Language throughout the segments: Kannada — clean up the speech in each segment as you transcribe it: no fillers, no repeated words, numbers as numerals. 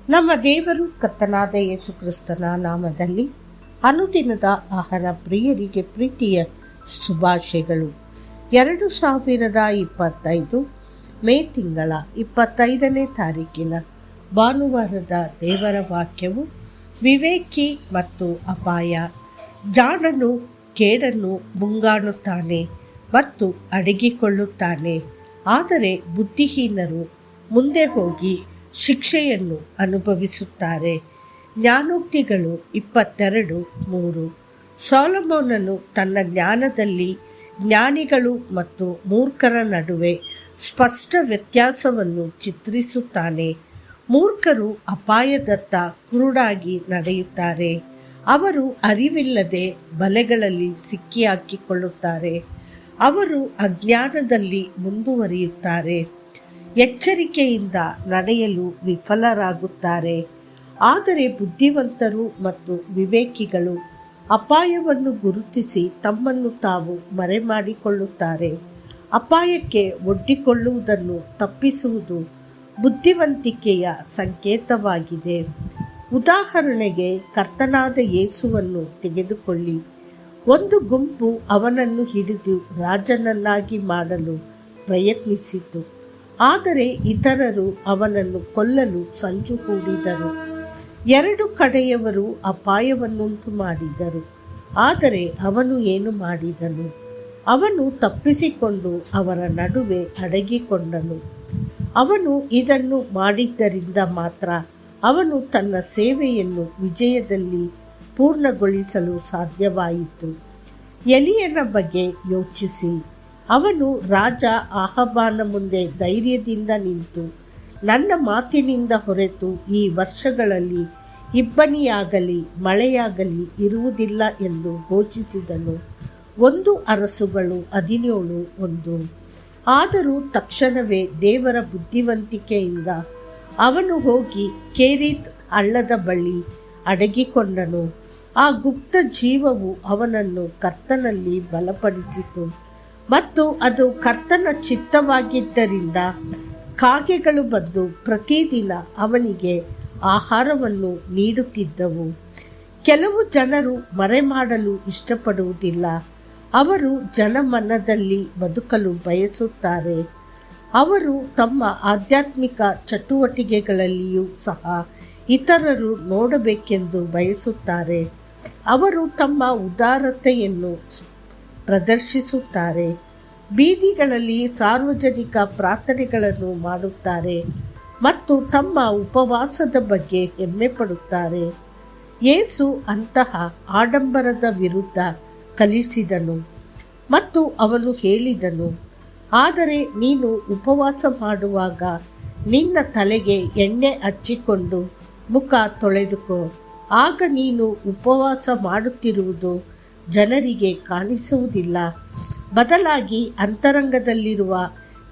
ನಮ್ಮ ದೇವರು ಕರ್ತನಾದ ಯೇಸು ಕ್ರಿಸ್ತನ ನಾಮದಲ್ಲಿ ಅನುದಿನದ ಆಹಾರ ಪ್ರಿಯರಿಗೆ ಪ್ರೀತಿಯ ಶುಭಾಶಯಗಳು. 2025 ಮೇ ತಿಂಗಳ 25ನೇ ತಾರೀಕಿನ ಭಾನುವಾರದ ದೇವರ ವಾಕ್ಯವು, ವಿವೇಕಿ ಮತ್ತು ಅಪಾಯ. ಜಾಣನು ಕೇಡನ್ನು ಮುಂಗಾಣುತ್ತಾನೆ ಮತ್ತು ಅಡಗಿಕೊಳ್ಳುತ್ತಾನೆ, ಆದರೆ ಬುದ್ಧಿಹೀನರು ಮುಂದೆ ಹೋಗಿ ಶಿಕ್ಷೆಯನ್ನು ಅನುಭವಿಸುತ್ತಾರೆ. ಜ್ಞಾನೋಕ್ತಿಗಳು 22:3. ಸೊಲೊಮೋನನು ತನ್ನ ಜ್ಞಾನದಲ್ಲಿ ಜ್ಞಾನಿಗಳು ಮತ್ತು ಮೂರ್ಖರ ನಡುವೆ ಸ್ಪಷ್ಟ ವ್ಯತ್ಯಾಸವನ್ನು ಚಿತ್ರಿಸುತ್ತಾನೆ. ಮೂರ್ಖರು ಅಪಾಯದತ್ತ ಕುರುಡಾಗಿ ನಡೆಯುತ್ತಾರೆ. ಅವರು ಅರಿವಿಲ್ಲದೆ ಬಲೆಗಳಲ್ಲಿ ಸಿಕ್ಕಿಹಾಕಿಕೊಳ್ಳುತ್ತಾರೆ. ಅವರು ಅಜ್ಞಾನದಲ್ಲಿ ಮುಂದುವರಿಯುತ್ತಾರೆ, ಎಚ್ಚರಿಕೆಯಿಂದ ನಡೆಯಲು ವಿಫಲರಾಗುತ್ತಾರೆ. ಆದರೆ ಬುದ್ಧಿವಂತರು ಮತ್ತು ವಿವೇಕಿಗಳು ಅಪಾಯವನ್ನು ಗುರುತಿಸಿ ತಮ್ಮನ್ನು ತಾವು ಮರೆಮಾಡಿಕೊಳ್ಳುತ್ತಾರೆ. ಅಪಾಯಕ್ಕೆ ಒಡ್ಡಿಕೊಳ್ಳುವುದನ್ನು ತಪ್ಪಿಸುವುದು ಬುದ್ಧಿವಂತಿಕೆಯ ಸಂಕೇತವಾಗಿದೆ. ಉದಾಹರಣೆಗೆ, ಕರ್ತನಾದ ಯೇಸುವನ್ನು ತೆಗೆದುಕೊಳ್ಳಿ. ಒಂದು ಗುಂಪು ಅವನನ್ನು ಹಿಡಿದು ರಾಜನನ್ನಾಗಿ ಮಾಡಲು ಪ್ರಯತ್ನಿಸಿತು, ಆದರೆ ಇತರರು ಅವನನ್ನು ಕೊಲ್ಲಲು ಸಂಚು ಹೂಡಿದರು. ಎರಡು ಕಡೆಯವರು ಅಪಾಯವನ್ನುಂಟು ಮಾಡಿದರು, ಆದರೆ ಅವನು ಏನು ಮಾಡಿದನು? ಅವನು ತಪ್ಪಿಸಿಕೊಂಡು ಅವರ ನಡುವೆ ಅಡಗಿಕೊಂಡನು. ಅವನು ಇದನ್ನು ಮಾಡಿದ್ದರಿಂದ ಮಾತ್ರ ಅವನು ತನ್ನ ಸೇವೆಯನ್ನು ವಿಜಯದಲ್ಲಿ ಪೂರ್ಣಗೊಳಿಸಲು ಸಾಧ್ಯವಾಯಿತು. ಎಲಿಯನ ಬಗ್ಗೆ ಯೋಚಿಸಿ. ಅವನು ರಾಜ ಅಹಾಬನ ಮುಂದೆ ಧೈರ್ಯದಿಂದ ನಿಂತು, ನನ್ನ ಮಾತಿನಿಂದ ಹೊರತು ಈ ವರ್ಷಗಳಲ್ಲಿ ಇಬ್ಬನಿಯಾಗಲಿ ಮಳೆಯಾಗಲಿ ಇರುವುದಿಲ್ಲ ಎಂದು ಘೋಷಿಸಿದನು. 1 ಅರಸುಗಳು 17:1. ಆದರೂ ತಕ್ಷಣವೇ ದೇವರ ಬುದ್ಧಿವಂತಿಕೆಯಿಂದ ಅವನು ಹೋಗಿ ಕೆರೀತ್ ಹಳ್ಳದ ಬಳಿ ಅಡಗಿಕೊಂಡನು. ಆ ಗುಪ್ತ ಜೀವವು ಅವನನ್ನು ಕರ್ತನಲ್ಲಿ ಬಲಪಡಿಸಿತು, ಮತ್ತು ಅದು ಕರ್ತನ ಚಿತ್ತವಾಗಿದ್ದರಿಂದ ಕಾಗೆಗಳು ಬಂದು ಪ್ರತಿದಿನ ಅವನಿಗೆ ಆಹಾರವನ್ನು ನೀಡುತ್ತಿದ್ದವು. ಕೆಲವು ಜನರು ಮರೆಮಾಡಲು ಇಷ್ಟಪಡುವುದಿಲ್ಲ. ಅವರು ಜನಮನದಲ್ಲಿ ಬದುಕಲು ಬಯಸುತ್ತಾರೆ. ಅವರು ತಮ್ಮ ಆಧ್ಯಾತ್ಮಿಕ ಚಟುವಟಿಕೆಗಳಲ್ಲಿಯೂ ಸಹ ಇತರರು ನೋಡಬೇಕೆಂದು ಬಯಸುತ್ತಾರೆ. ಅವರು ತಮ್ಮ ಉದಾರತೆಯನ್ನು ಪ್ರದರ್ಶಿಸುತ್ತಾರೆ. ಬೀದಿಗಳಲ್ಲಿ ಸಾರ್ವಜನಿಕ ಪ್ರಾರ್ಥನೆಗಳನ್ನು ಮಾಡುತ್ತಾರೆ ಮತ್ತು ತಮ್ಮ ಉಪವಾಸದ ಬಗ್ಗೆ ಹೆಮ್ಮೆ ಪಡುತ್ತಾರೆ. ಯೇಸು ಅಂತಹ ಆಡಂಬರದ ವಿರುದ್ಧ ಕಲಿಸಿದನು ಮತ್ತು ಅವನು ಹೇಳಿದನು, ಆದರೆ ನೀನು ಉಪವಾಸ ಮಾಡುವಾಗ ನಿನ್ನ ತಲೆಗೆ ಎಣ್ಣೆ ಹಚ್ಚಿಕೊಂಡು ಮುಖ ತೊಳೆದುಕೋ. ಆಗ ನೀನು ಉಪವಾಸ ಮಾಡುತ್ತಿರುವುದು ಜನರಿಗೆ ಕಾಣಿಸುವುದಿಲ್ಲ, ಬದಲಾಗಿ ಅಂತರಂಗದಲ್ಲಿರುವ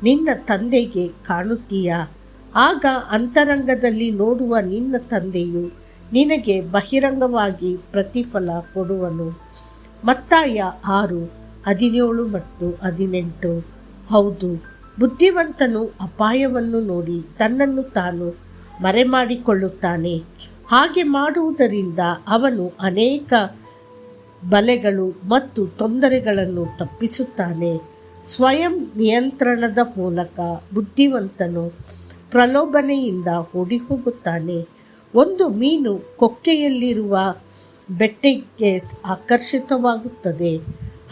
ನಿನ್ನ ತಂದೆಗೆ ಕಾಣುತ್ತೀಯಾ. ಆಗ ಅಂತರಂಗದಲ್ಲಿ ನೋಡುವ ನಿನ್ನ ತಂದೆಯು ನಿನಗೆ ಬಹಿರಂಗವಾಗಿ ಪ್ರತಿಫಲ ಕೊಡುವನು. ಮತ್ತಾಯ 6:17 ಮತ್ತು 18. ಹೌದು, ಬುದ್ಧಿವಂತನು ಅಪಾಯವನ್ನು ನೋಡಿ ತನ್ನನ್ನು ತಾನು ಮರೆಮಾಡಿಕೊಳ್ಳುತ್ತಾನೆ. ಹಾಗೆ ಮಾಡುವುದರಿಂದ ಅವನು ಅನೇಕ ಬಲೆಗಳು ಮತ್ತು ತೊಂದರೆಗಳನ್ನು ತಪ್ಪಿಸುತ್ತಾನೆ. ಸ್ವಯಂ ನಿಯಂತ್ರಣದ ಮೂಲಕ ಬುದ್ಧಿವಂತನು ಪ್ರಲೋಭನೆಯಿಂದ ಓಡಿಹೋಗುತ್ತಾನೆ. ಒಂದು ಮೀನು ಕೊಕ್ಕೆಯಲ್ಲಿರುವ ಬೆಟ್ಟಕ್ಕೆ ಆಕರ್ಷಿತವಾಗುತ್ತದೆ,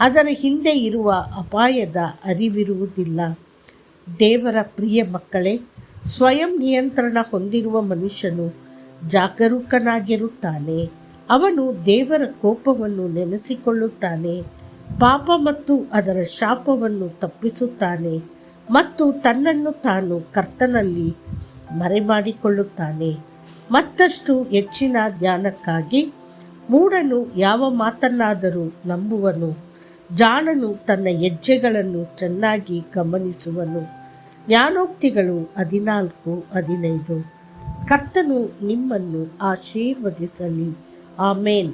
ಅದರ ಹಿಂದೆ ಇರುವ ಅಪಾಯದ ಅರಿವಿರುವುದಿಲ್ಲ. ದೇವರ ಪ್ರಿಯ ಮಕ್ಕಳೇ, ಸ್ವಯಂ ನಿಯಂತ್ರಣ ಹೊಂದಿರುವ ಮನುಷ್ಯನು ಜಾಗರೂಕನಾಗಿರುತ್ತಾನೆ. ಅವನು ದೇವರ ಕೋಪವನ್ನು ನೆನೆಸಿಕೊಳ್ಳುತ್ತಾನೆ, ಪಾಪ ಮತ್ತು ಅದರ ಶಾಪವನ್ನು ತಪ್ಪಿಸುತ್ತಾನೆ ಮತ್ತು ತನ್ನನ್ನು ತಾನು ಕರ್ತನಲ್ಲಿ ಮರೆಮಾಡಿಕೊಳ್ಳುತ್ತಾನೆ. ಮತ್ತಷ್ಟು ಹೆಚ್ಚಿನ ಧ್ಯಾನಕ್ಕಾಗಿ, ಮೂಢನು ಯಾವ ಮಾತನ್ನಾದರೂ ನಂಬುವನು, ಜಾಣನು ತನ್ನ ಹೆಜ್ಜೆಗಳನ್ನು ಚೆನ್ನಾಗಿ ಗಮನಿಸುವನು. ಜ್ಞಾನೋಕ್ತಿಗಳು 14:15. ಕರ್ತನು ನಿಮ್ಮನ್ನು ಆಶೀರ್ವದಿಸಲಿ. ಆಮೇನ್.